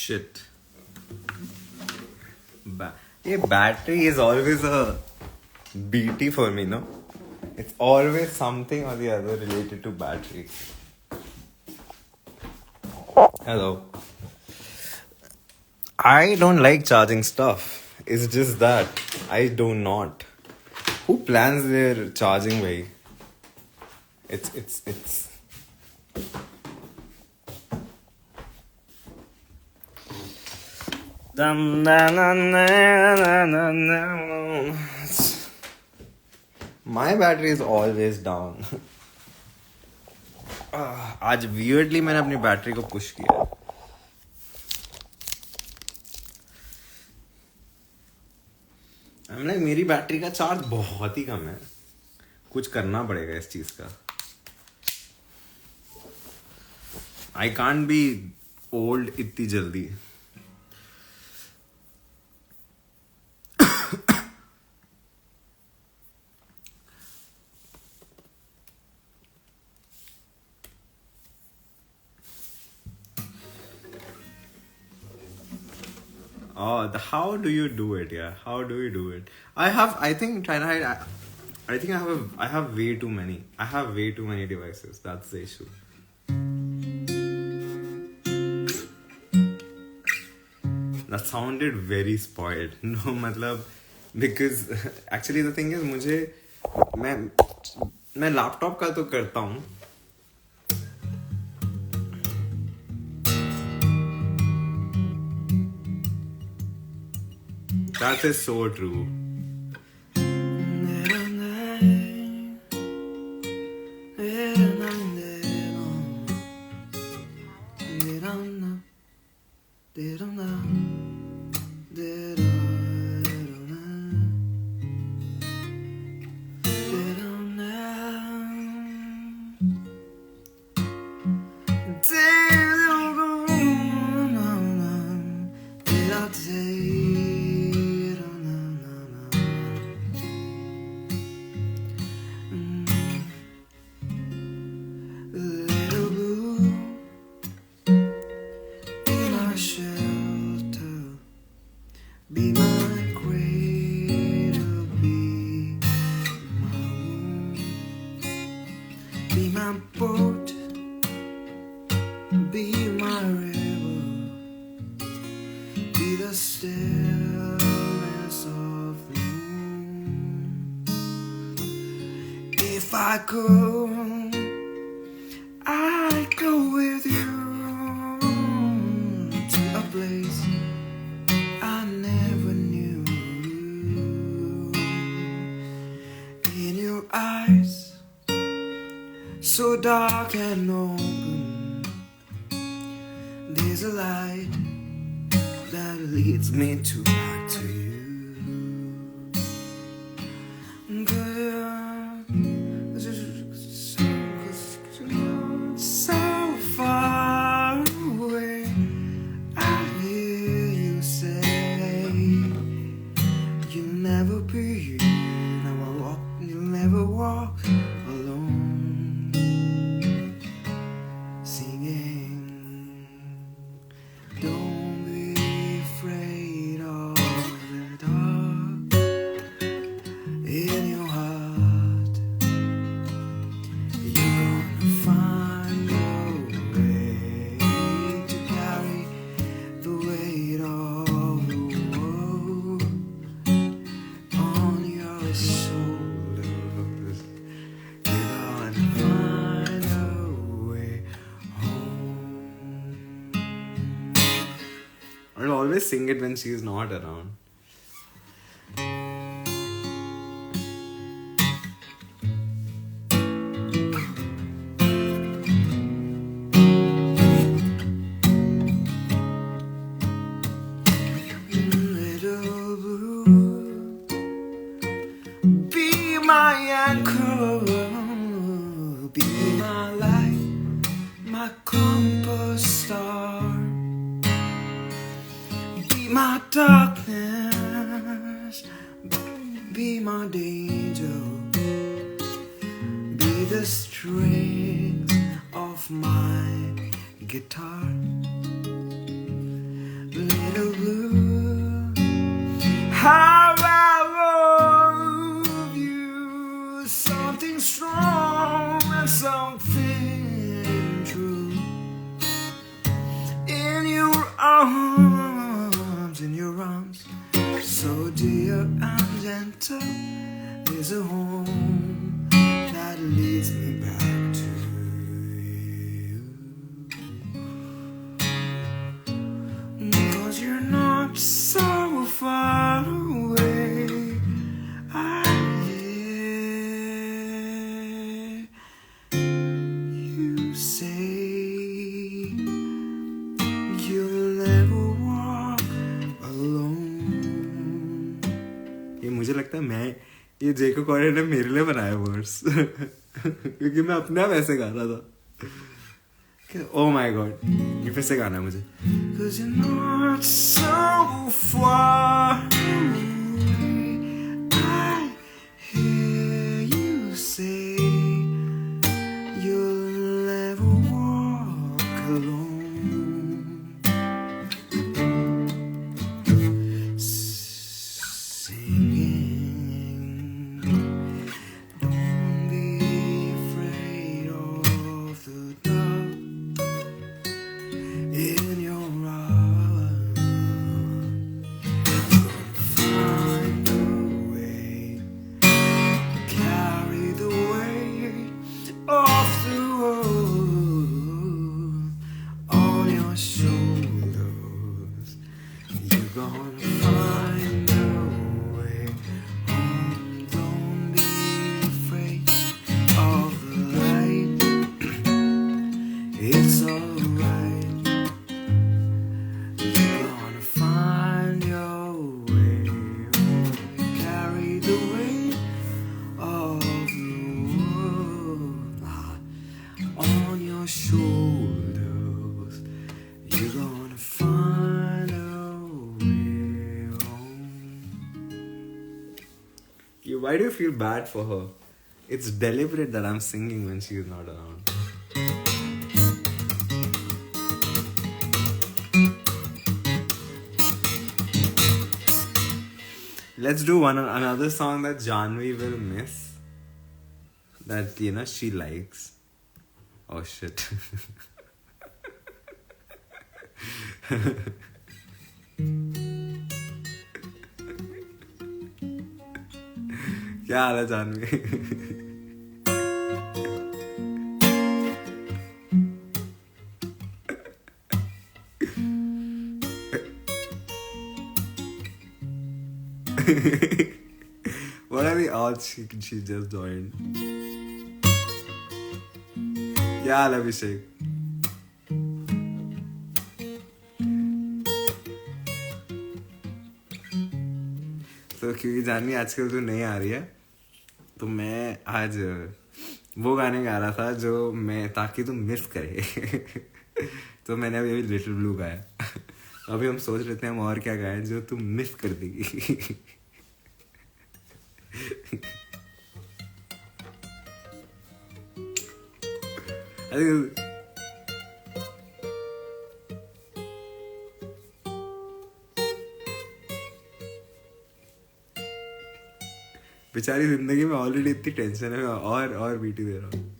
shit. ये battery is always a BT for me, no? It's always something or the other related to battery. Hello. I don't like charging stuff. It's just that I do not. Who plans their charging way? It's. My battery is always down. आज weirdly मैंने अपनी battery को push किया. हमने मेरी battery का charge बहुत ही कम है. कुछ करना पड़ेगा इस चीज का. I can't be old इतनी जल्दी. Oh, how do you do it? Yeah, how do you do it? I think I have way too many. I have way too many devices. That's the issue. That sounded very spoiled. No, मतलब because actually the thing is मैं laptop का तो करता हूँ. That is so true. If I could, I'd go with you to a place I never knew. In your eyes, so dark and open, there's a light that leads me back to you. So far away, I hear you say, you'll never be, you'll never walk alone. Singing, don't be afraid of the dark in your heart. You're gonna find a way to carry the weight of the world on your shoulders. You're gonna find a way home. I'll always sing it when she's not around. Little blue, be my anchor, be my light, my compass star, be my darkness, be my danger, be the strings of my guitar. how I love you. Something strong and something true. In your arms, so dear and gentle, there's a home that leads me back to you. 'Cause you're not so far away. I hear you say you'll never walk alone. ये मुझे लगता है मैं ये जेको कॉरे ने मेरे लिए बनाया वर्ड्स क्योंकि मैं अपने आप ऐसे गा रहा था. Oh my god, ये फिर से गाना है मुझे. 'Cause you're not so far away. I hear you say you'll never walk alone. Singing, don't be afraid of the dark. In your arms, find a way, carry the weight of the world on your shoulders. You're gonna find a way home. Don't be afraid of the light. It's alright. You're gonna find your way home. Carry the weight of the world on your shoulders. You're gonna find a way home. Why do you feel bad for her? It's deliberate that I'm singing when she's not around. Let's do another song that Janvi will miss. That, you know, she likes. Oh shit. क्या हाल है Janvi? What are the odds she just joined? क्या हाल है अभिषेक? तो क्योंकि जानवी आजकल तो नहीं आ रही है, तो मैं आज वो गाने गा रहा था जो मैं ताकि तुम मिस करे. तो मैंने अभी लिटिल ब्लू गाया. अभी हम सोच रहे थे हम और क्या गाएं जो तुम मिस कर देगी. बेचारी जिंदगी में ऑलरेडी इतनी टेंशन है, मैं और बीटी दे रहा हूँ.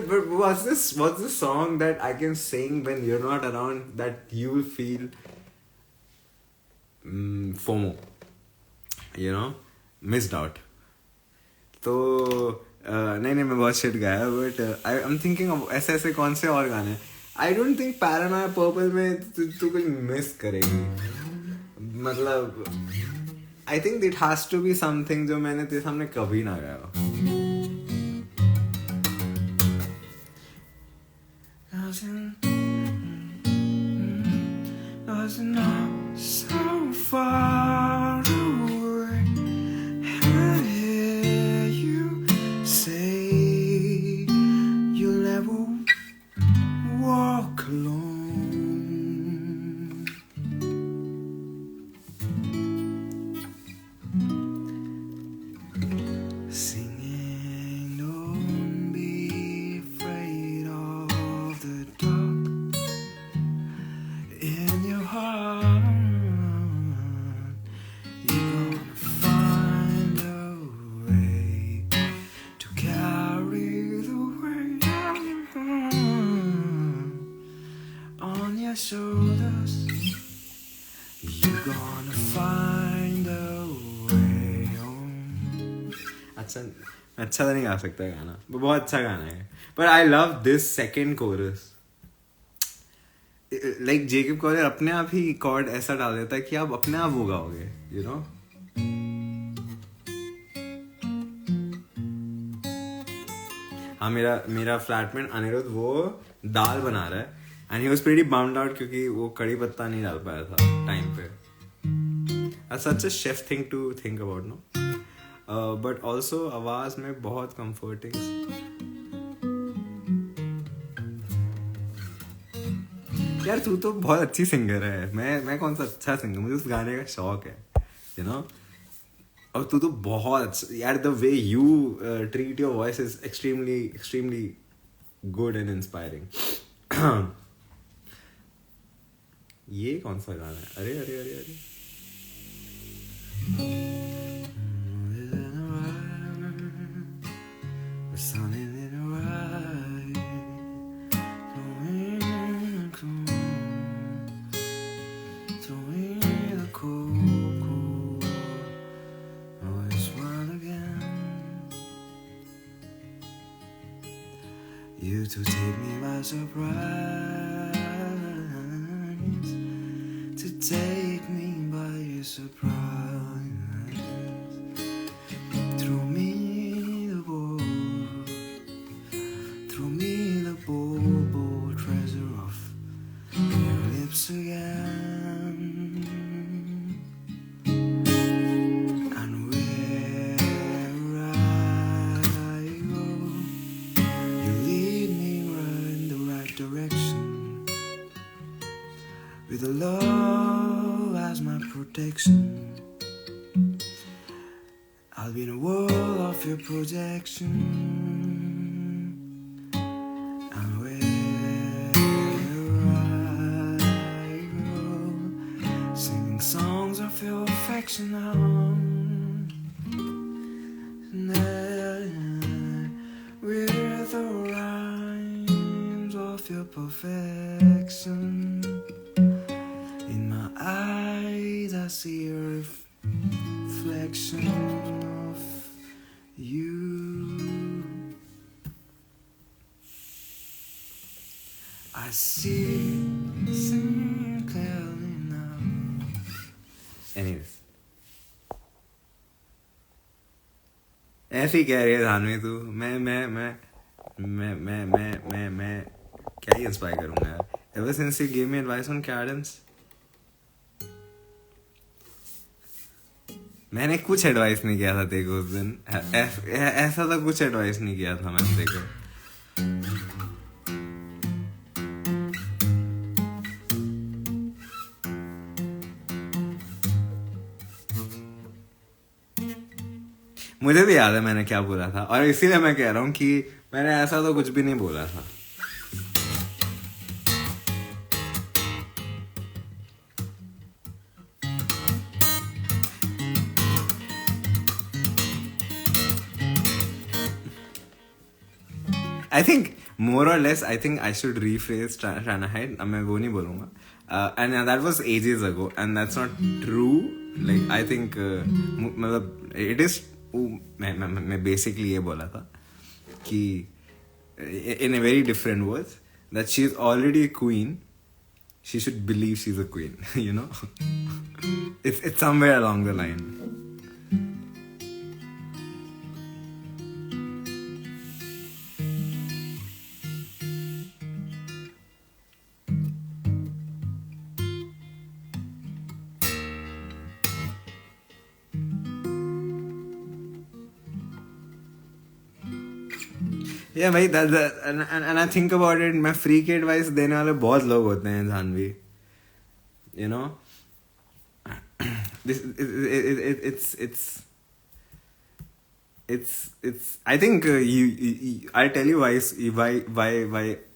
But what's the song that I can sing when you're not around that you will feel FOMO, you know, missed out. तो नहीं मैं बहुत shit गाया, but I'm thinking of ऐसे कौन से और गाने. I don't think Paranoia Purple में तू कुछ miss करेगी. मतलब I think it has to be something जो मैंने तेरे सामने कभी ना गाया. Was not so far away. I hear you say you'll never walk alone. Singing. in your heart, you're gonna find a way to carry the weight on your shoulders. You're gonna find a way home. अच्छा तो नहीं गा सकता गाना, but बहुत अच्छा गाना है. But I love this second chorus. Like Jacob Collier अपने आप ही कॉर्ड ऐसा डाल देता है कि आप अपने आप वो गाओगे, you know? हाँ, मेरा फ्लैटमेट अनिरुद्ध वो दाल बना रहा है and he was pretty bummed out क्योंकि वो कड़ी पत्ता नहीं डाल पाया था टाइम पे. That's such a chef thing to think about, no? But also आवाज में बहुत comforting. यार तू तो बहुत अच्छी सिंगर है. मैं कौन सा अच्छा सिंगर, मुझे उस गाने का शौक है, you know? और तू तो बहुत अच्छा यार. The way you treat your voice is extremely good and inspiring. ये कौन सा गाना है? अरे You to take me by surprise, to take me by your surprise. Throw me the ball, treasure of your lips again. And where I go, you lead me right in the right direction, with a love as my protection. I'll be in a world of your projection. And where I go, singing songs of your affection with the rhymes of your perfection. In my eyes I see a reflection of you. I see clearly now. Anyways, ऐसे ही कह रही है धानवी तू. मैं क्या ही inspire करूंगा यार. Ever since you gave me advice on cadence, मैंने कुछ एडवाइस नहीं किया था तेरे को उस दिन. ऐसा तो कुछ एडवाइस नहीं किया था मैंने तेरे को. मुझे भी याद है मैंने क्या बोला था, और इसीलिए मैं कह रहा हूँ कि मैंने ऐसा तो कुछ भी नहीं बोला था. I think more or less I think I should rephrase trying to hide. मैं वो नहीं बोलूँगा. And that was ages ago, and that's not true. Like I think मतलब it is. मैं basically ये बोला था कि in a very different words that she is already a queen. She should believe she's a queen. You know, it's somewhere along the line. Yeah, भाई and I think about it, मैं free के advice देने वाले बहुत लोग होते हैं Janvi. You know, this it's I think I'll tell you why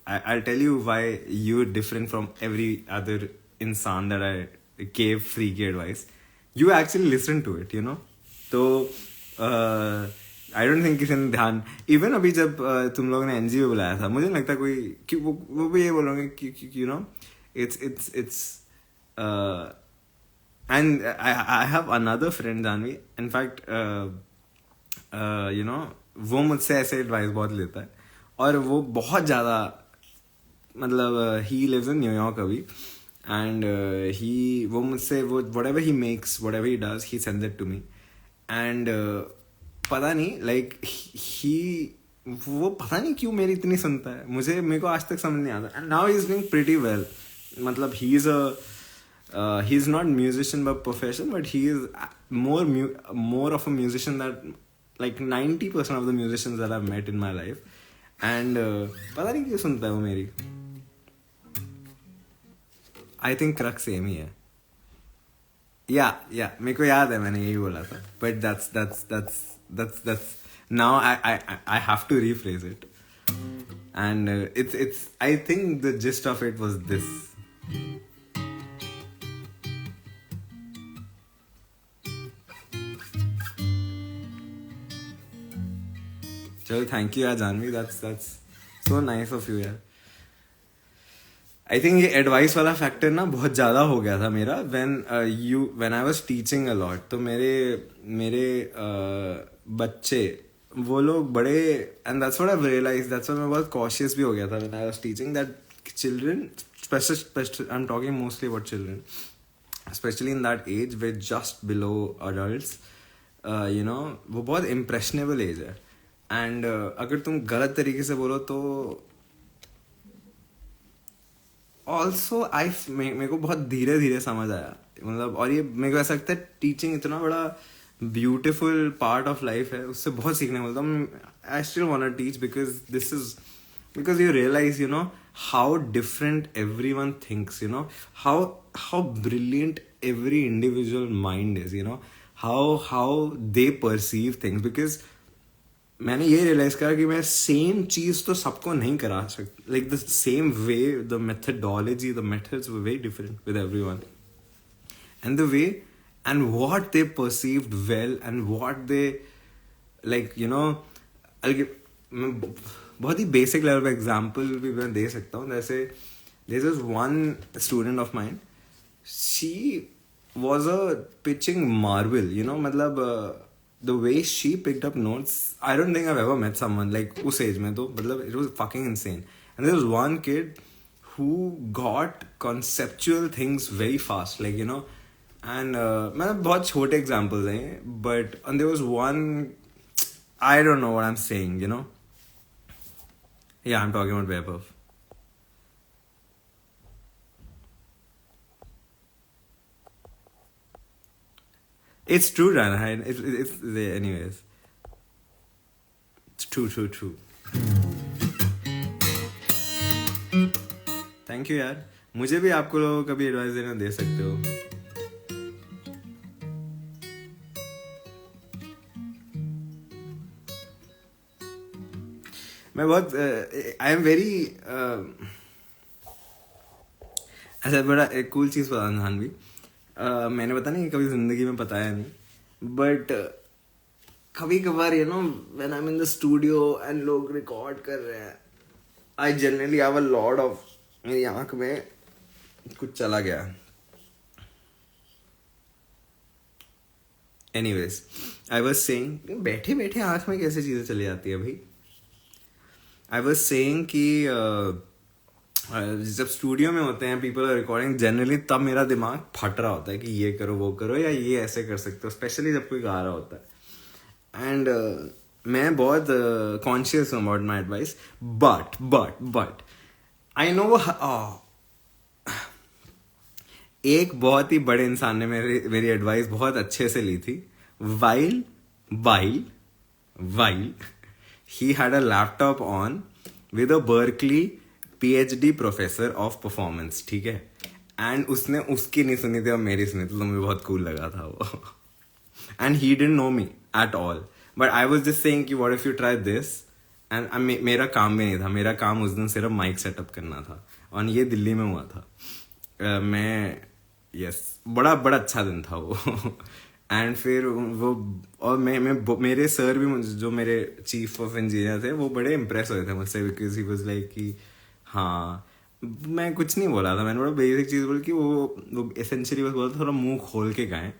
I'll tell you why you're different from every other इंसान that I gave free की advice, you actually listen to it, you know. तो I don't think किसी ने ध्यान, even अभी जब तुम लोगों ने एनजीओ बुलाया था, मुझे नहीं लगता कोई कि वो भी ये बोलोगे कि you know it's and I have another friend Janhvi, in fact you know वो मुझसे ऐसे एडवाइस बहुत लेता है, और वो बहुत ज़्यादा मतलब ही लिव्स इन न्यूयॉर्क अभी, एंड वो मुझसे वो whatever he makes, whatever he does, he sends it to me, and पता नहीं लाइक वो पता नहीं क्यों मेरी इतनी सुनता है, मेरे को आज तक समझ नहीं आता, and now he is doing pretty well. मतलब he is not musician by profession, but he is more of a musician that like 90% of the musicians that I've met in my life, and पता नहीं क्यों सुनता है वो मेरी. I think crux same ही है. या मेरे को याद है मैंने यही बोला था, but that's now I have to rephrase it, and it's I think the gist of it was this. चलो थैंक यू यार Janhvi, that's so nice of you यार. आई थिंक ये एडवाइस वाला फैक्टर ना बहुत ज़्यादा हो गया था मेरा when I was teaching a lot. तो मेरे बच्चे वो लोग बड़े, and that's what I've realized, that's why मैं बहुत cautious भी हो गया था when I was teaching, that children, especially I'm talking mostly about children, especially in that age with just below adults, you know, वो बहुत impressionable age है, and अगर तुम गलत तरीके से बोलो तो ऑल्सो मेरे को बहुत धीरे धीरे समझ आया, मतलब, और ये मेरे को ऐसा लगता है टीचिंग इतना बड़ा ब्यूटिफुल पार्ट ऑफ लाइफ है, उससे बहुत सीखने को मिलता है. I still want to teach because you realise, you know, how different everyone thinks, you know, how brilliant every individual mind is, you know, how they perceive things. Because मैंने ये realise करा कि मैं सेम चीज तो सबको नहीं करा सकता, like the same way, the methodology, the methods were very different with everyone, and the way and what they perceived well and what they like, you know, मैं बहुत ही बेसिक लेवल पे एग्जांपल भी मैं दे सकता हूँ. जैसे there is one student of mine, she was a pitching marble, you know, मतलब the way she picked up notes, I don't think I've ever met someone like उस age में, तो मतलब it was fucking insane. And there was one kid who got conceptual things very fast, like, you know, and मतलब बहुत छोटे examples हैं, but and there was one, I don't know what I'm saying, you know. Yeah, I'm talking about Vaibhav. It's true, Rana. It's anyways. It's true. Thank you यार. मुझे भी आपको लोग कभी एडवाइस देना दे सकते हो. मैं बहुत आई एम वेरी अच्छा, बड़ा एक कूल चीज़ बता नान भी. मैंने पता नहीं कभी जिंदगी में बताया नहीं, बट कभी कभार, you know, when I am in the studio and लोग रिकॉर्ड कर रहे हैं, I generally have a lot of, मेरी आंख में कुछ चला गया. एनीवेज, आई वाज सेइंग, बैठे बैठे आंख में कैसे चीजें चली जाती है भाई. आई वाज सेइंग कि जब स्टूडियो में होते हैं, पीपल आर रिकॉर्डिंग, जनरली तब मेरा दिमाग फट रहा होता है कि ये करो वो करो, या ये ऐसे कर सकते हो, स्पेशली जब कोई गा रहा होता है. एंड मैं बहुत कॉन्शियस हूँ about my advice, but I know एक बहुत ही बड़े इंसान ने मेरी एडवाइस बहुत अच्छे से ली थी. While he had a laptop on with a Berkeley PhD professor of performance, ठीक है, एंड उसने उसकी नहीं सुनी थी और मेरी सुनी थी, तो मुझे बहुत कूल लगा था वो. And he didn't know me at all, but I was just saying कि what if you try this. And मेरा काम भी नहीं था, मेरा काम उस दिन सिर्फ माइक सेटअप करना था, और ये दिल्ली में हुआ था. मैं यस बड़ा बड़ा अच्छा दिन था वो एंड फिर वो और मेरे सर भी जो मेरे चीफ ऑफ इंजीनियर थे वो बड़े इम्प्रेस हुए थे मुझसे बिकॉज ही वाज लाइक कि हाँ मैं कुछ नहीं बोला था मैंने बड़ा बेसिक चीज़ बोली कि वो एसेंशियली बस बोला था थोड़ा मुंह खोल के गाएं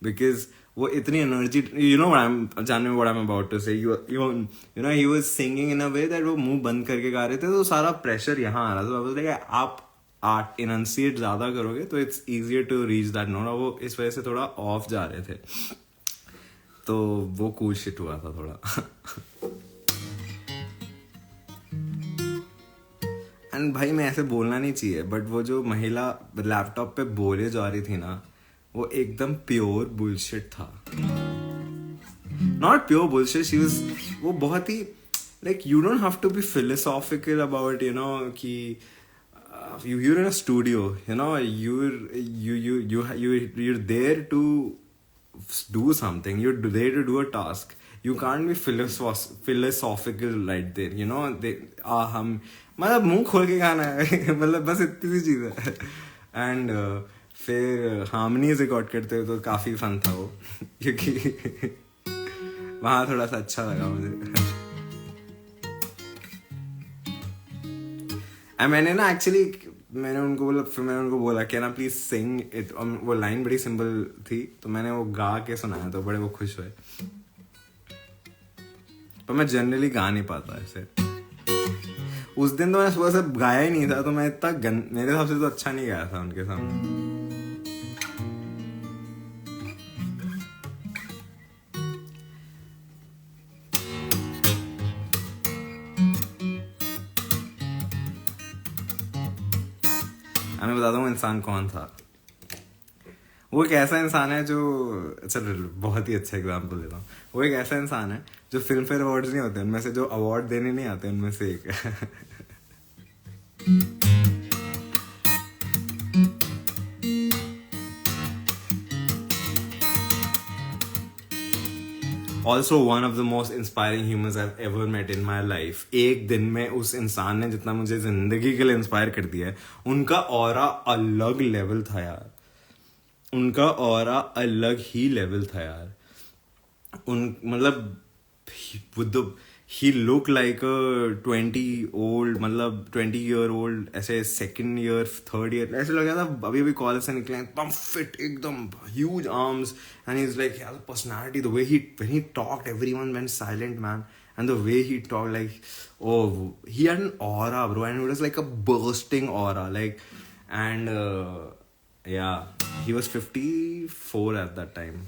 बिकॉज वो इतनी एनर्जी यू नो जानने में what I am about to say you know he was singing in a way that वो मुंह बंद करके गा रहे थे तो सारा प्रेशर यहाँ आ रहा था वापस लाइक आप आर्ट इनंसिएट ज्यादा करोगे तो it's easier to reach that note वो इस वजह से थोड़ा ऑफ जा रहे थे तो वो कूल शिट हुआ था थोड़ा एंड भाई मैं ऐसे बोलना नहीं चाहिए बट वो जो महिला लैपटॉप पे बोले जा रही थी ना वो एकदम प्योर बुलशिट था not pure bullshit she was वो बहुत ही like you don't have to be philosophical about you know कि you're in a studio you know you're there to do something you're there to do a task you can't be philosophical right there you know हम मतलब मुंह खोल के गाना है मतलब बस इतनी सी चीज़ है एंड फिर हार्मनीज रिकॉर्ड करते हुए तो काफ़ी फन था वो क्योंकि वहाँ थोड़ा सा अच्छा लगा मुझे मैंने ना एक्चुअली मैंने उनको बोला कि ना प्लीज सिंग इट वो लाइन बड़ी सिंपल थी तो मैंने वो गा के सुनाया तो बड़े वो खुश हुए पर मैं जनरली गा नहीं पाता ऐसे उस दिन तो मैं सुबह से गाया ही नहीं था तो मैं इतना मेरे हिसाब से तो अच्छा नहीं गाया था उनके सामने मैं बताता हूँ इंसान कौन था वो एक ऐसा इंसान है जो चल बहुत ही अच्छा एग्जाम्पल देता हूँ वो एक ऐसा इंसान है जो फिल्म फेयर अवार्ड्स नहीं होते उनमें से जो अवार्ड देने नहीं आते उनमें से एक also one of the most inspiring humans I have ever met in my life एक दिन में उस इंसान ने जितना मुझे जिंदगी के लिए इंस्पायर कर दिया है उनका ऑरा अलग लेवल था यार उनका ऑरा अलग ही लेवल था यार उन मतलब ही लुक लाइक 20-year-old ऐसे सेकंड ईयर थर्ड ईयर ऐसे लग रहा था अभी अभी कॉलेज से निकले एकदम फिट एकदम huge arms and he is like he has a personality the way when he talked everyone went silent man and the way he talked like oh he had an aura bro and it was like a bursting aura like and yeah he was 54 at that time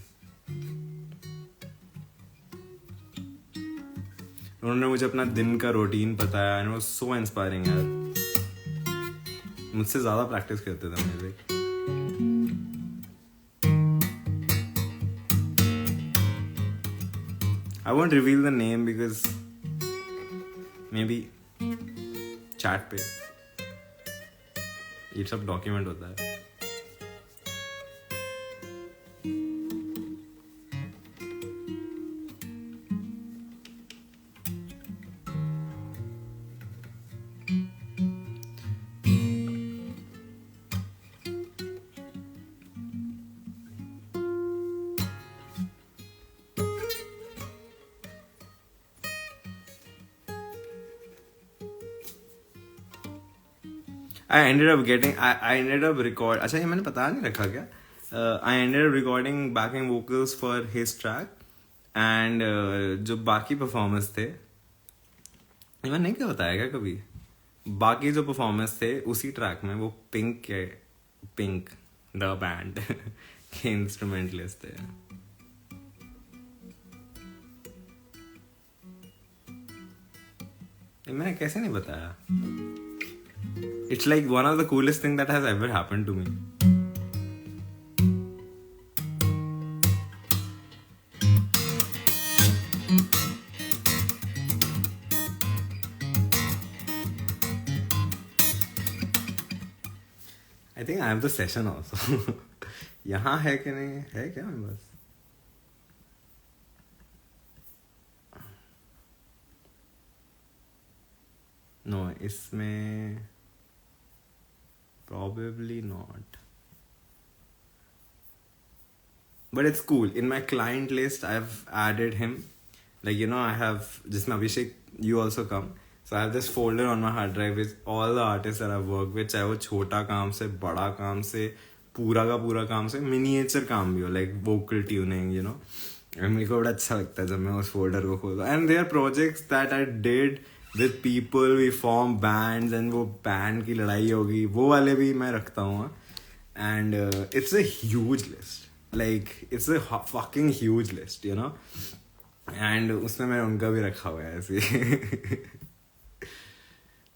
उन्होंने मुझे अपना दिन का routine बताया and was so inspiring यार मुझसे ज़्यादा practice करते थे music I won't reveal the name because may be chat पे ये सब डॉक्यूमेंट होता है I ended up record अच्छा ये मैंने पता नहीं रखा क्या I ended up recording backing vocals for his track and जो बाकी परफॉर्मर्स थे ये मैंने नहीं क्या बताया क्या कभी बाकी जो परफॉर्मर्स थे उसी ट्रैक में वो पिंक द बैंड के इंस्ट्रूमेंटलिस्ट थे ये मैंने कैसे नहीं बताया It's like one of the coolest thing that has ever happened to me. I think I have the session also. यहाँ है कि नहीं है क्या मेरे पास नो इसमें probably not. But it's cool. In my client list, I've added him. Like, you know, I have, जिसमें Abhishek, you also come. So I have this folder on my hard drive with all the artists that I've worked with, चाहे वो छोटा काम से, बड़ा काम से, पूरा का पूरा काम से, miniature काम भी हो, like vocal tuning, you know. And मेरे को बड़ा अच्छा लगता है जब मैं उस folder को खोलता हूँ. And there are projects that I did with people, we form bands, and वो band की लड़ाई होगी, वो वाले भी मैं रखता हूँ. And it's a huge list. Like, it's a fucking huge list, you know. And उसमें मैंने उनका भी रखा हुआ है ऐसे.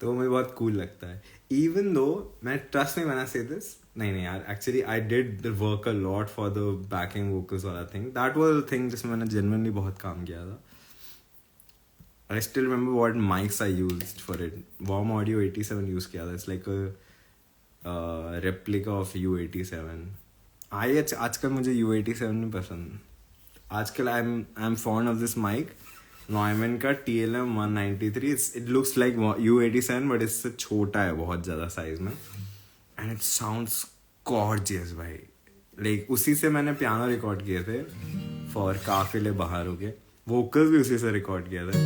तो मुझे बहुत cool लगता है. Even though, मैं trust me when I say this, नहीं यार, actually I did work a lot for the backing vocals वाला thing. That was the thing जिसमें मैंने genuinely बहुत काम किया था. I still remember what mics I used for it. Warm Audio 87 use किया था. It's like a replica of U87. आजकल मुझे U87 नहीं पसंद. आजकल I'm fond of this mic. Neumann का TLM 193. It looks like U87 but इससे छोटा है बहुत ज़्यादा size में. And it sounds gorgeous भाई. Like उसी से मैंने piano record किए थे for काफिले बाहर हो के. Vocals भी उसी से record किया था.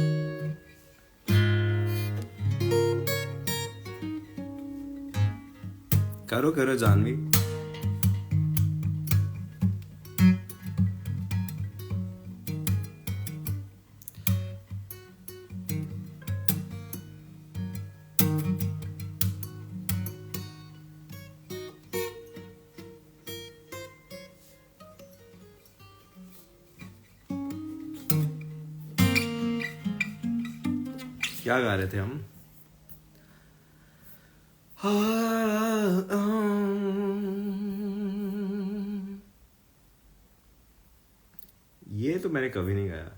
करो जानवी. क्या गा रहे थे हम? ये तो मैंने कभी नहीं गाया.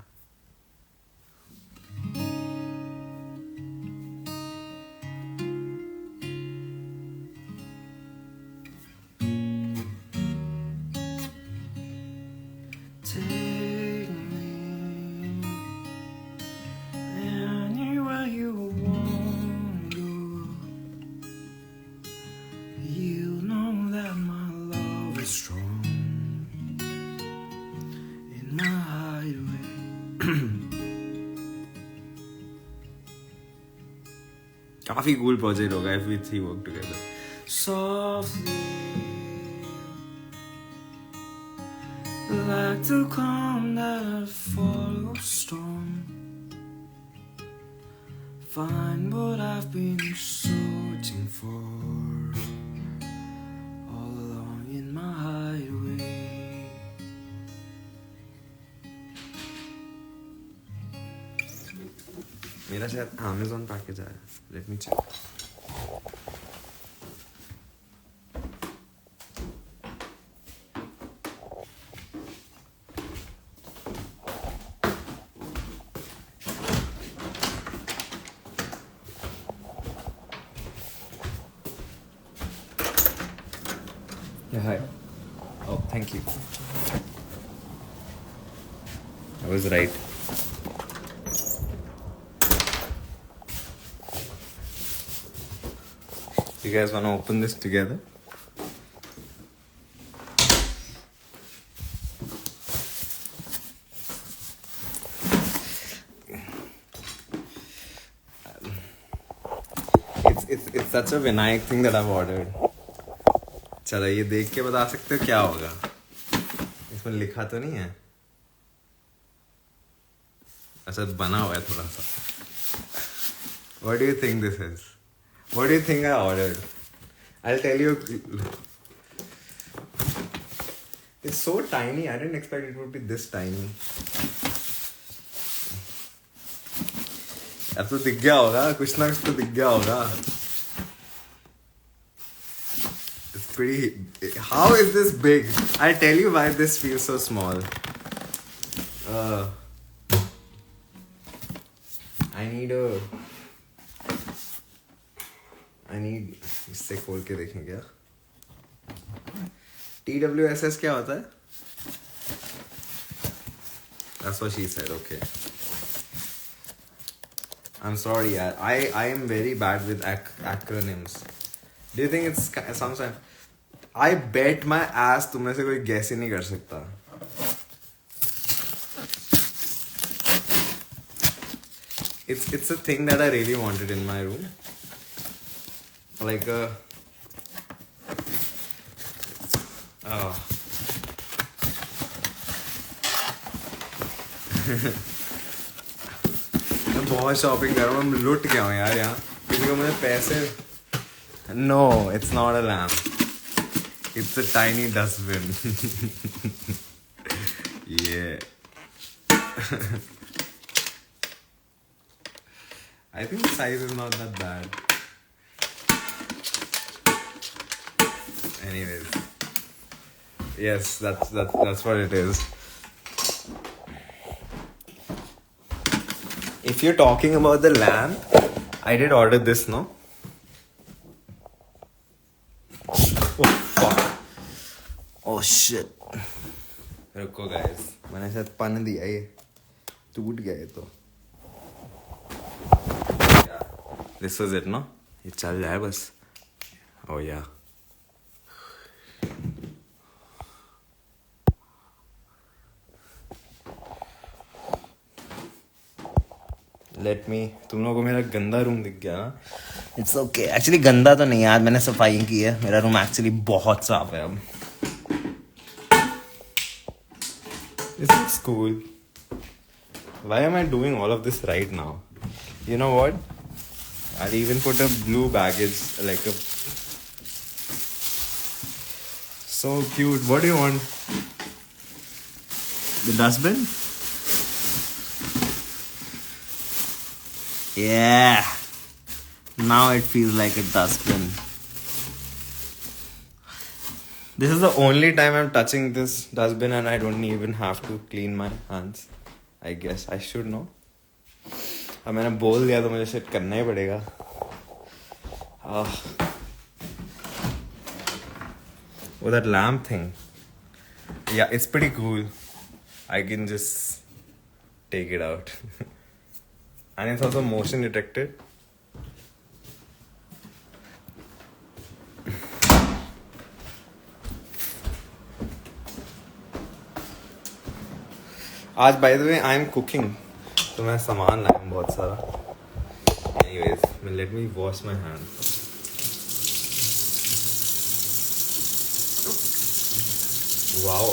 काफी cool project होगा if we three work together. Softly, like the calm that follows storm. Find what I've been searching for all along in my hideaway. मेरा शायद Amazon पैकेज आया. Let me check. Yeah, hi. Oh, thank you. I was right. You guys want to open this together? It's such a Vinayak thing that I've ordered. चलो ये देख के बता सकते हो क्या होगा? इसमें लिखा तो नहीं है? अच्छा बना हुआ है थोड़ा सा. What do you think this is? What do you think I ordered? I'll tell you. It's so tiny. I didn't expect it would be this tiny. अब तो दिख गया होगा. कुछ ना कुछ तो दिख गया होगा. It's pretty. How is this big? I'll tell you why this feels so small. I need इससे खोल के देखें क्या? TWSS क्या होता है? That's what she said. Okay. I'm sorry, I am very bad with acronyms. Do you think it's sometimes? I bet my ass तुम में से कोई guess ही नहीं कर सकता. It's a thing that I really wanted in my room. Like a oh. मैं बहुत shopping कर रहा हूँ. मैं लुट गया हूँ यार यहाँ. किसी को मुझे पैसे. No, it's not a lamp. It's a tiny dustbin. Yeah. I think the size is not that bad. Anyways. Yes, that's what it is. If you're talking about the lamp, I did order this, no? Oh fuck. Oh shit. रुको guys, मैंने शायद पन दिया ये. टूट गया ये तो. This was it, no? ये चल जाए बस. Oh yeah. Let me. तुम लोगों को मेरा गंदा रूम दिख गया ना? It's okay. Actually गंदा तो नहीं यार, मैंने सफाई की है. मेरा रूम actually बहुत साफ है अब. This is cool. Why am I doing all of this right now? You know what? I'll even put a blue baggage, like a. So cute. What do you want? The dustbin? Yeah. Now it feels like a dustbin. This is the only time I'm touching this dustbin and I don't even have to clean my hands. I guess I should know. अब मैंने बोल दिया तो मुझे shit करना ही पड़ेगा. Oh, that lamp thing. Yeah, it's pretty cool. I can just take it out. And it's also motion detected. आज by the way I am cooking. तो मैं सामान लाया हूँ बहुत सारा. Anyways, let me wash my hands. Wow.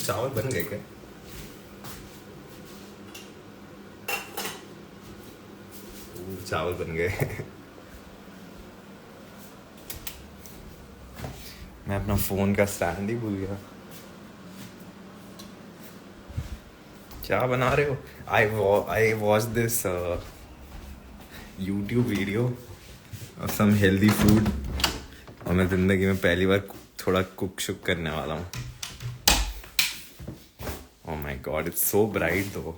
चावल बन गए क्या? चावल बन गए. मैं अपना फोन का स्टैंड ही भूल गया. क्या बना रहे हो? I watched this YouTube video of some healthy food. और मैं जिंदगी में पहली बार थोड़ा कुक शुक करने वाला हूँ. Oh my god, it's so bright though.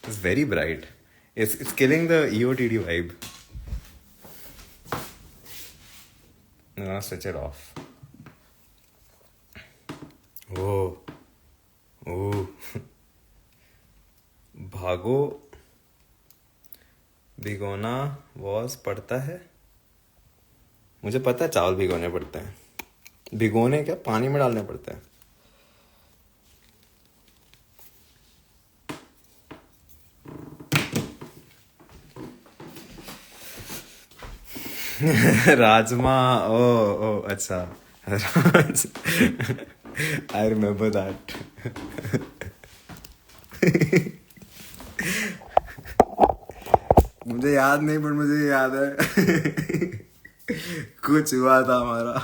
It's very bright. It's killing the EOTD vibe. I'm gonna switch it off. Oh. Oh. भागो भिगोना वॉज पड़ता है. मुझे पता है चावल भिगोने पड़ते हैं. भिगोने क्या, पानी में डालने पड़ते हैं. राजमा. ओ अच्छा. I remember that. मुझे याद नहीं पर मुझे याद है. कुछ हुआ था हमारा.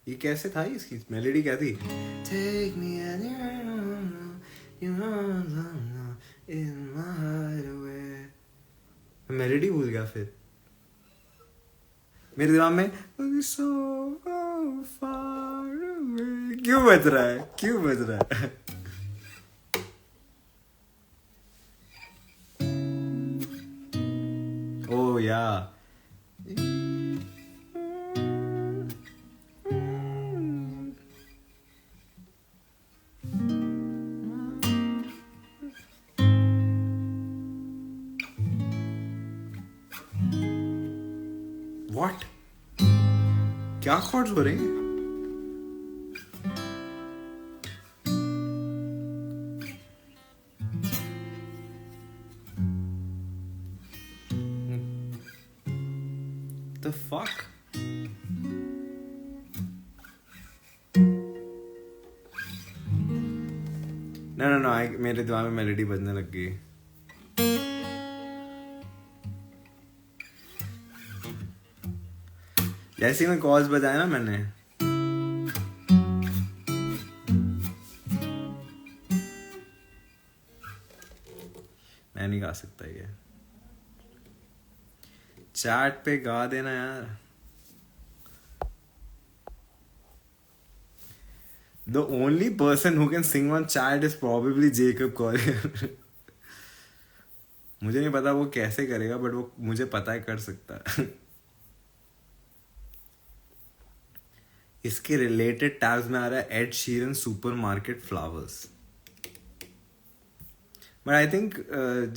ये कैसे था? इसकी मेलोडी क्या थी? Take me anywhere, you know, in my hideaway. Melody भूल गया फिर. मेरे दिमाग में so far away क्यों बज रहा है, क्यों बज रहा है? Oh yeah. What? क्या chords हो रहे हैं? The fuck? No, मेरे दिमाग में मेलोडी बजने लग गई. जैसे में कॉर्ड्स बजाया ना मैंने, मैं नहीं गा सकता ये. चैट पे गा देना यार. The only person who can sing on chat is probably Jacob Collier. मुझे नहीं पता वो कैसे करेगा, बट वो मुझे पता है कर सकता है. इसके रिलेटेड टैब्स में आ रहा है Ed Sheeran supermarket flowers. But I think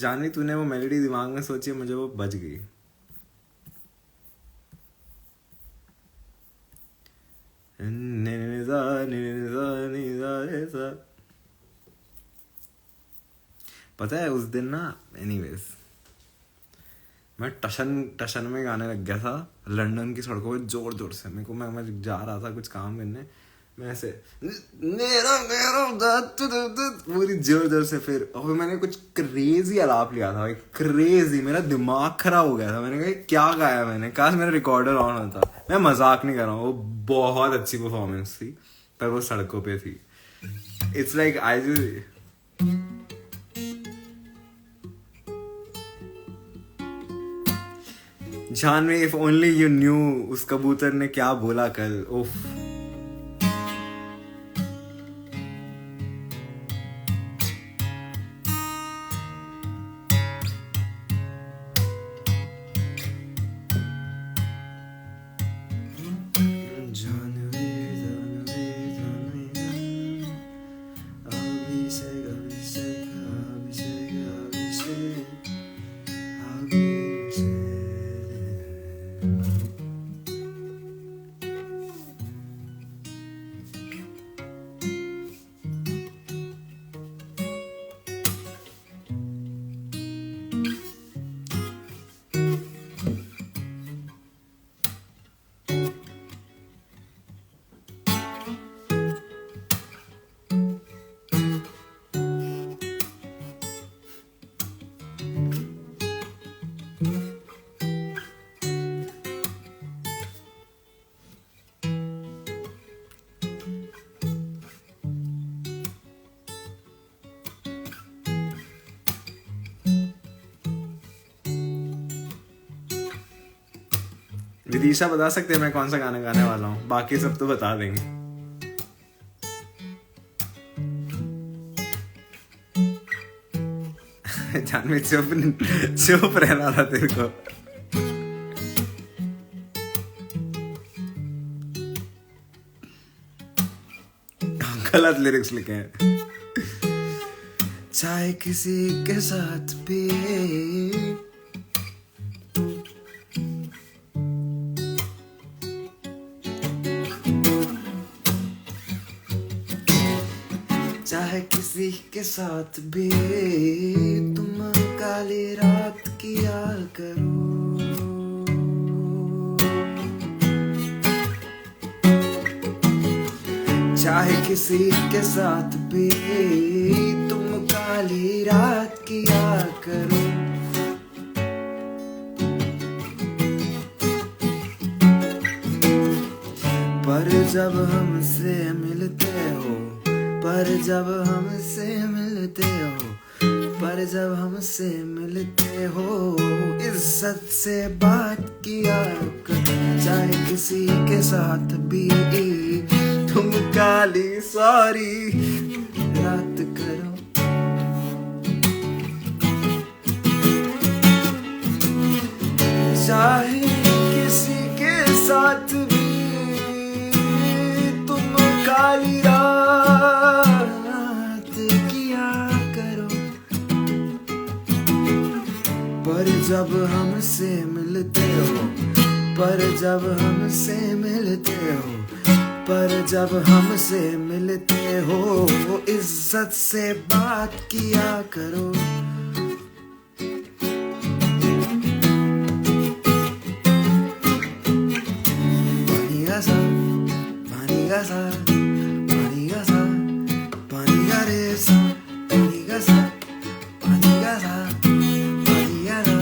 Janhvi तूने वो मेलोडी दिमाग में सोची, मुझे वो बज गई. पता है उस दिन ना, एनीवेज मैं टशन में गाने लग गया था लंदन की सड़कों पे जोर जोर से. मेरे को मैं जा रहा था कुछ काम करने, मैं ऐसे पूरी जोर जोर से. फिर मैंने कुछ क्रेजी आलाप लिया था, क्रेजी. मेरा दिमाग खराब हो गया था. मैंने कहा क्या गाया मैंने, काश मेरा रिकॉर्डर ऑन होता. मैं मजाक नहीं कर रहा हूँ, वो बहुत अच्छी परफॉर्मेंस थी, पर वो सड़कों पे थी. It's like I Janhvi, if only you knew उस कबूतर ने क्या बोला कल. उफ. विदिशा बता सकते हैं मैं कौन सा गाना गाने वाला हूँ, बाकी सब तो बता देंगे. जानवी चुप रहना था तेरे को. गलत लिरिक्स लिखे हैं. चाहे किसी के साथ पिए, चाहे किसी के साथ भी तुम काली रात किया करो. चाहे किसी के साथ भी तुम काली रात किया करो. पर जब हमसे मिलते हो, पर जब हमसे मिलते हो, पर जब हमसे मिलते हो इज्जत से बात किया कर, चाहे किसी के साथ भी तुम काली सॉरी रात करो। चाहे किसी के साथ भी तुम काली रात किया करो, पर जब हमसे मिलते हो, पर जब हमसे मिलते हो, पर जब हमसे मिलते हो इज्जत से बात किया करो। पानी का सा, पानी का सा, पानी का सा, पानी का रे सा, पानी का सा, पानी का सा, पानी का सा।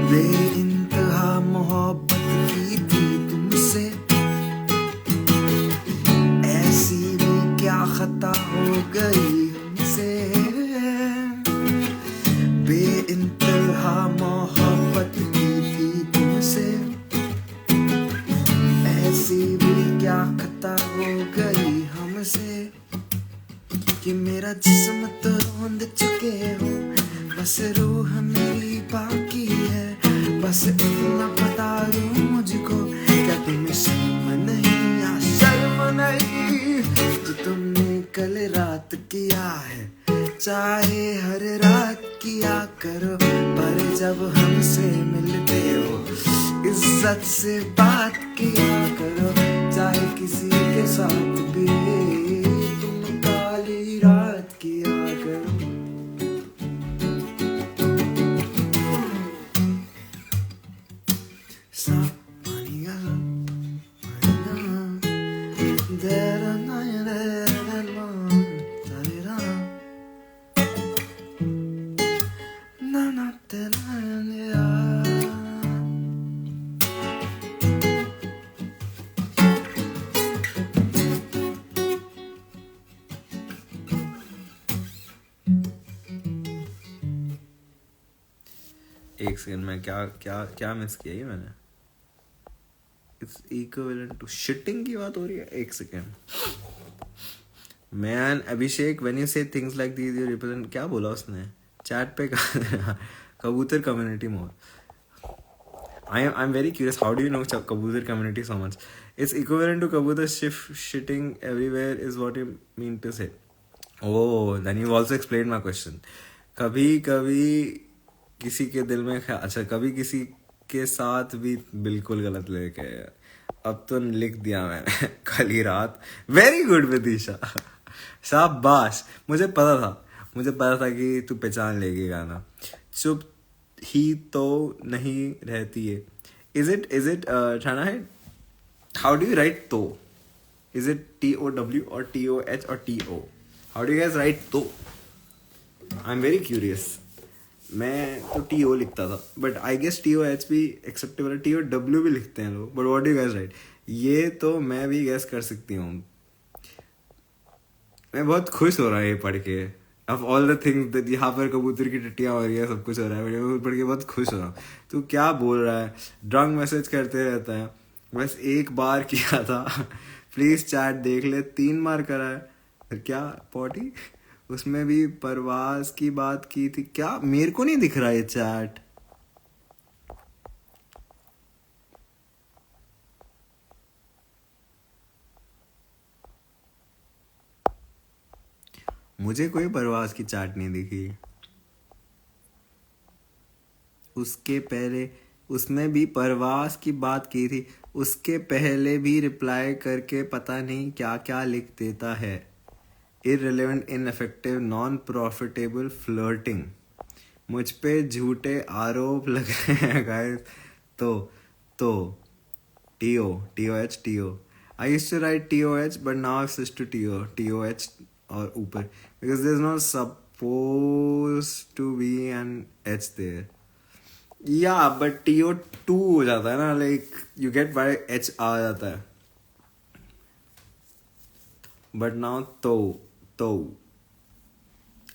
बेइंतहा मोहब्बत की थी तुमसे, ऐसी भी क्या खता हो गई हमसे। बेइंतहा मोहब्बत की थी तुमसे, ऐसी भी क्या खता हो गई हमसे, कि मेरा जिस्म तो रोंद चुके हो, बस रूह मेरी बाकी है। बस इतना बता दो मुझको, क्या तुम्हें शर्म नहीं या शर्म नहीं जो तुमने कल रात किया है। चाहे हर रात किया करो, पर जब हमसे मिलते हो इज्जत से बात किया करो, चाहे किसी के साथ भी तुम काली रात किया करो। सा पानी का सा, पानी का देरा ना देरा ला देरा ना ना तेरा या। एक सेकंड में क्या क्या क्या मिस किया ये मैंने। इट्स इक्विवेलेंट टू शिटिंग की बात हो रही है। एक second man. Abhishek when you say things like these you represent, क्या बोला उसने चैट पे कबूतर community more. I'm very curious, how do you know कबूतर community so much? It's equivalent to कबूतर shitting everywhere is what you mean to say. Oh, then you've also explained my question. कभी कभी किसी के दिल में अच्छा, कभी किसी के साथ भी बिल्कुल गलत लेके अब तो लिख दिया मैंने कल रात। वेरी गुड विदिशा, शाबाश। मुझे पता था कि तू पहचान लेगी गाना। चुप ही तो नहीं रहती है। इज इट ठाना है? हाउ डू यू राइट तो? इज इट TOW और TOH और TO? How do you guys write तो? I am very curious. मैं तो TO लिखता था, बट आई गेस TOH भी एक्सेप्टेबल है। TOW भी लिखते हैं लोग, but what do you guys write? ये तो मैं भी गैस कर सकती हूँ। मैं बहुत खुश हो रहा है ये पढ़ के। of all the things that यहाँ पर कबूतर की टट्टियाँ हो रही है, सब कुछ हो रहा है, मैं पढ़ के बहुत खुश हो रहा हूँ। तू क्या बोल रहा है? ड्रंक मैसेज करते रहता है। बस एक बार किया था, प्लीज चैट देख ले। 3 बार करा है। फिर क्या पॉटी? उसमें भी परवाज की बात की थी क्या? मेरे को नहीं दिख रहा है चैट। मुझे कोई परवाज की चैट नहीं दिखी। उसके पहले उसमें भी परवाज की बात की थी। उसके पहले भी रिप्लाई करके पता नहीं क्या क्या लिख देता है। Irrelevant, ineffective, non profitable flirting. मुझ पे झूठे आरोप लग रहे हैं गाइस। तो TO I used to write TOH, but now I've switched to TOH और ऊपर, because there's not supposed to be an H there. Yeah, but TO2 हो जाता है ना, like you get why H आ जाता है, but now तो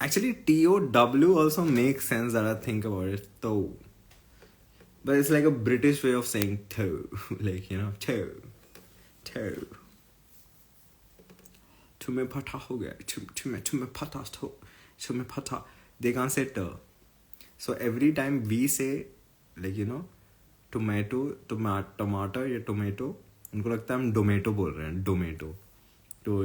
Actually, TOW also makes sense that I think about it, though. But it's like a British way of saying toe. Like, you know, toe. Toe. तुम्हें पता हो गया. तुम्हें पता हो. तुम्हें पता. They can't say toe. So every time we say, like, you know, tomato या tomato, उनको लगता है हम डोमेटो बोल रहे हैं. डोमेटो. तो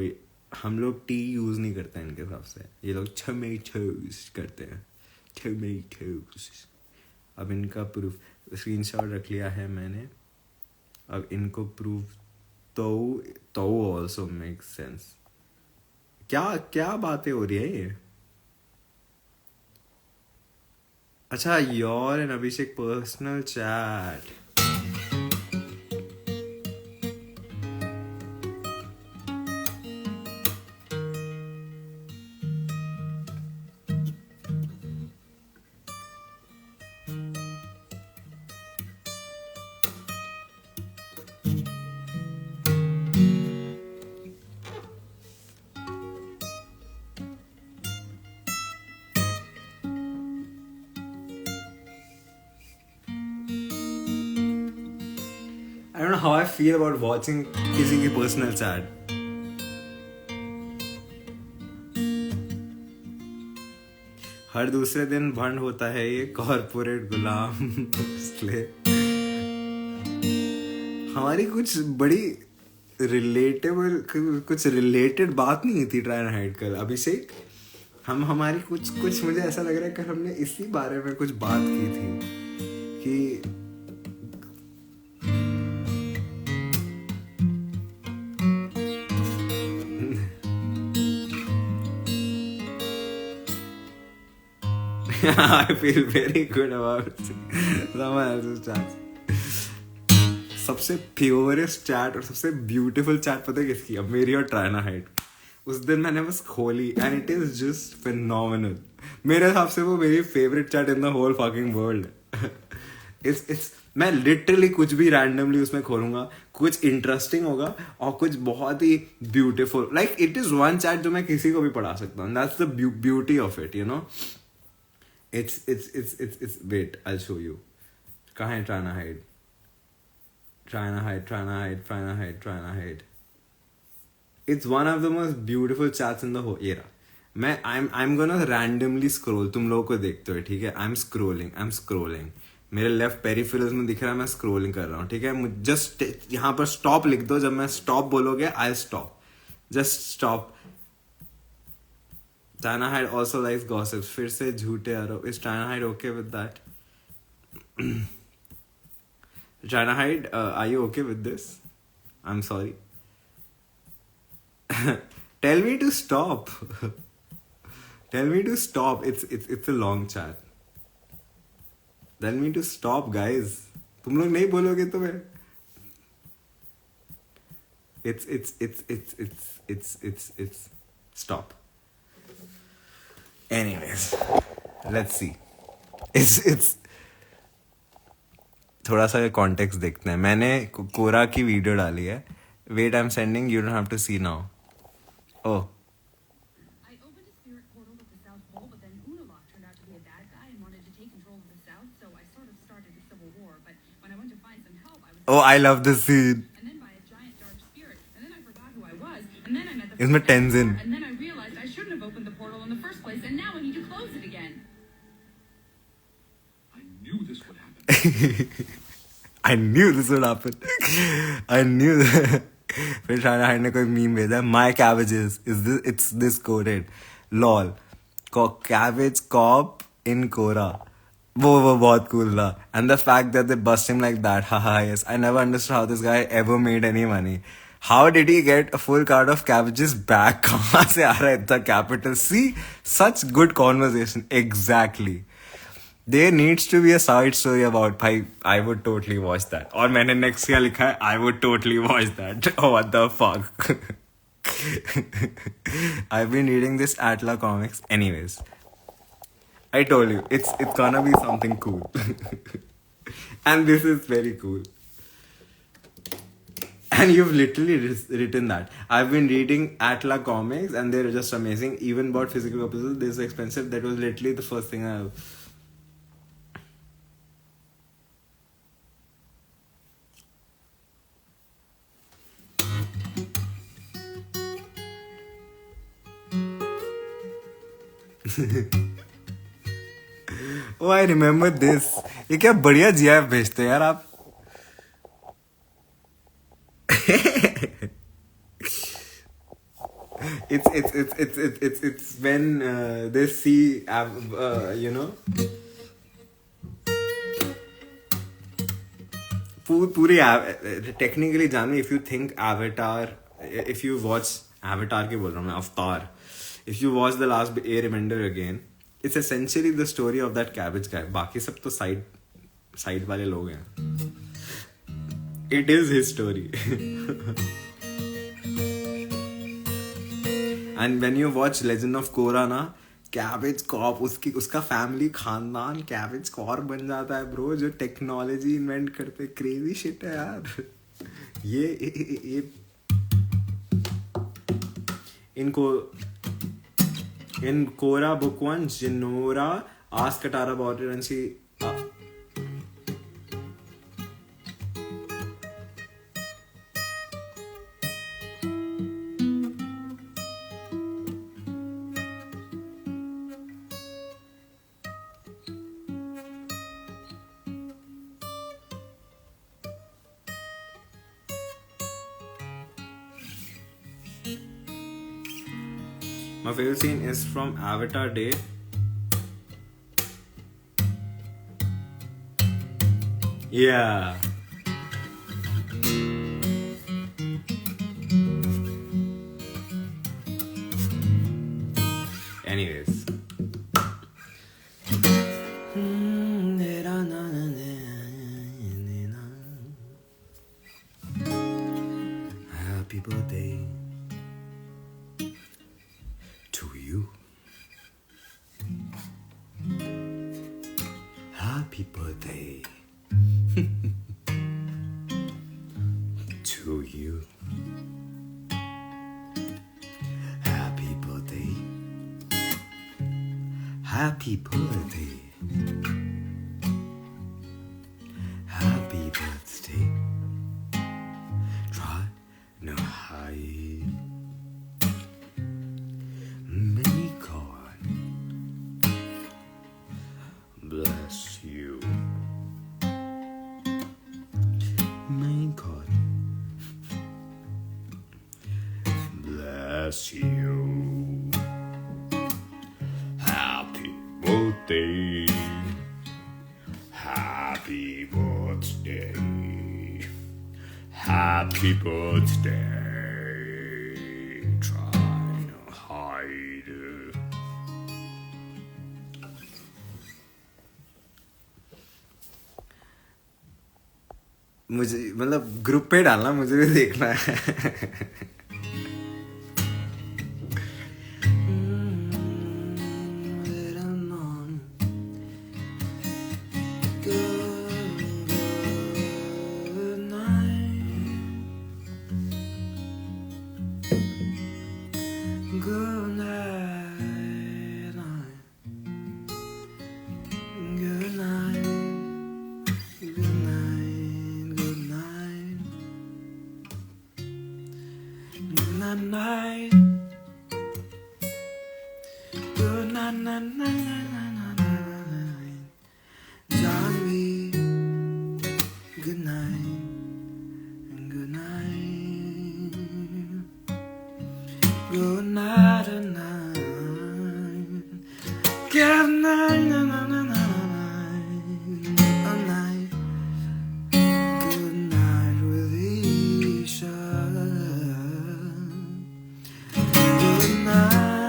हम लोग टी यूज़ नहीं करते हैं इनके हिसाब से. ये लोग tomatoes करते हैं. Tomatoes. अब इनका प्रूफ स्क्रीनशॉट रख लिया है मैंने. अब इनको प्रूफ तो ऑल्सो मेक सेंस. क्या बातें हो रही है ये. अच्छा, your and Abhishek personal chat. I don't know how I feel about watching किसी की पर्सनल चैट. हर दूसरे दिन बंद होता है ये कॉर्पोरेट गुलाम. इसलिए हमारी कुछ बड़ी रिलेटेबल कुछ रिलेटेड बात नहीं थी ट्राई एंड हाइड कल. अभिषेक, हमारी कुछ मुझे ऐसा लग रहा है कि हमने इसी बारे में कुछ बात की थी कि I feel very good about someone else's chat. सबसे प्योरेस्ट चैट और सबसे ब्यूटीफुल चैट पता है किसकी? अब मेरी और ट्राइना हाइट. उस दिन मैंने बस खोली and it is just phenomenal. मेरे हिसाब से वो मेरी favourite chat in the whole fucking world. It's मैं लिटरली कुछ भी रैंडमली उसमें खोलूंगा, कुछ इंटरेस्टिंग होगा और कुछ बहुत ही beautiful. Like it is one chat जो मैं किसी को भी पढ़ा सकता हूँ. That's the beauty of it, you know. It's wait, I'll show you. कहाँ है trying to hide. It's one of the most beautiful chats in the whole era. I'm gonna randomly scroll. तुम लोगों को देखते हो, ठीक है? I'm scrolling. मेरे लेफ्ट पेरिफेरल्स में दिख रहा है मैं स्क्रोलिंग कर रहा हूँ, ठीक है? जस्ट यहाँ पर स्टॉप लिख दो. जब मैं स्टॉप बोलोगे I'll stop. Just stop. China Hyde also likes gossips. फिर से झूठे आरोप. Is China Hyde okay with that? China Hyde, are you okay with this? I'm sorry. Tell me to stop. Tell me to stop. It's a long chat. Tell me to stop, guys. तुम लोग नहीं बोलोगे तो मैं. It's stop. Anyways, let's see. It's थोड़ा सा context देखते हैं. मैंने कोरा की वीडियो डाली है. Wait, I am sending. You don't have to see now. Oh, oh, I love this scene. इसमें Tenzin. And then I realized I shouldn't have opened the portal in the first place, and now I need to close it again. I knew this would happen. I knew this would happen. I knew. फिर शायद ने कोई meme भेजा. My cabbages it's this coded. Lol. Cabbage cop in Kora. वो बहुत cool था. And the fact that they bust him like that. Haha, yes. I never understood how this guy ever made any money. How did he get a full cart of cabbages back? कहाँ से आ रहा है इतना capital? See, such good conversation. Exactly. There needs to be a side story about भाई. I would totally watch that. और मैंने next क्या लिखा है? I would totally watch that. Oh, what the fuck? I've been reading this Atla comics. Anyways, I told you it's gonna be something cool. And this is very cool. And you've literally written that. I've been reading Atla comics and they're just amazing. Even bought physical copies. This is expensive. That was literally the first thing I... Oh, I remember this. ये क्या बढ़िया GIF भेजते हैं यार आप. It's when they see you know पूरी technically जानो, if you think Avatar, if you watch Avatar के बोल रहा हूँ मैं, Avatar, if you watch the last Airbender again, it's essentially the story of that cabbage guy. बाकी सब तो side वाले लोग हैं. It is his story. And when you watch Legend of Korra ना, कैबेज कॉप, उसका फैमिली खानदान cabbage core बन जाता है ब्रो, जो टेक्नोलॉजी इन्वेंट करते. क्रेजी शिट है यार. ये in Korra book 1, Jinora asked Katara about it and she my favorite scene is from Avatar Day. Yeah. Anyways. Happy birthday to you. Happy birthday to you. Happy birthday. Happy birthday. Happy birthday. Try no hide. May God bless you. May God bless you. Happy birthday. Happy birthday. Happy birthday. Try no hide. मुझे मतलब group पे डालना, मुझे भी देखना है. Night. Good night, night, night, night, night, night. Zombie. Good night. Good night. Good night, night. Good night, night, night, night, night. Good night with Isha. Good night.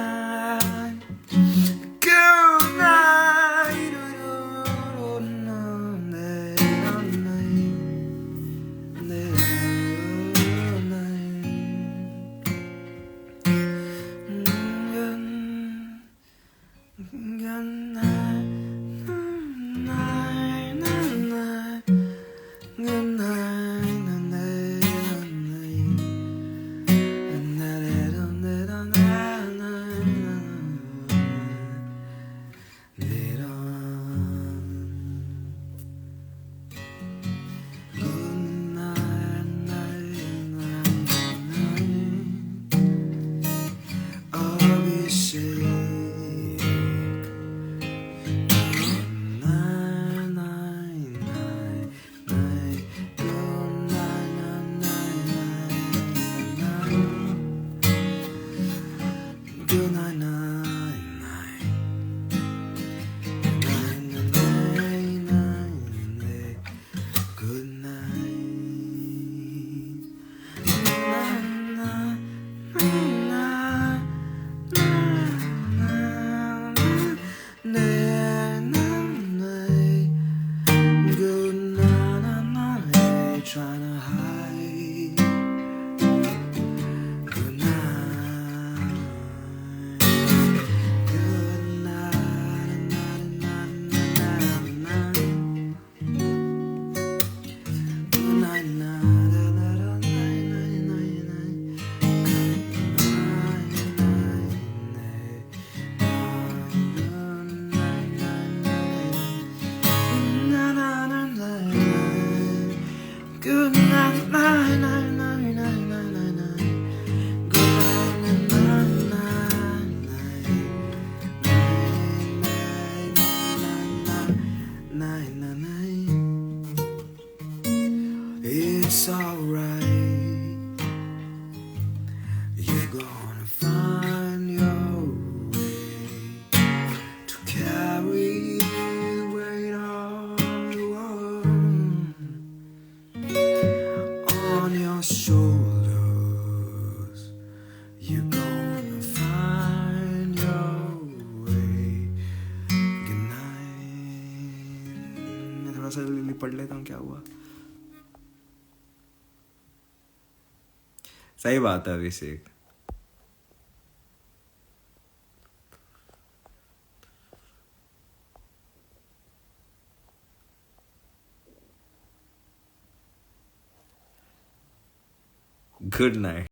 shake. Night, night, night, night. Good night, night, night, night, night. Good night, night, night. Night, night, night, night. Good night. Trying to hide. Good night. Good night, night, night, night, night. Good night, night, night, night, night, night, good night, night, night, night, night, night, night, night. Good night, night, night, night, night, night, night. It's alright. You're gonna find your way to carry the weight of the world on your shoulders. You're gonna find your way. Good night. मैं थोड़ा सा lily पढ़ लेता हूँ, क्या हुआ? सही बात है अभिषेक. Good night.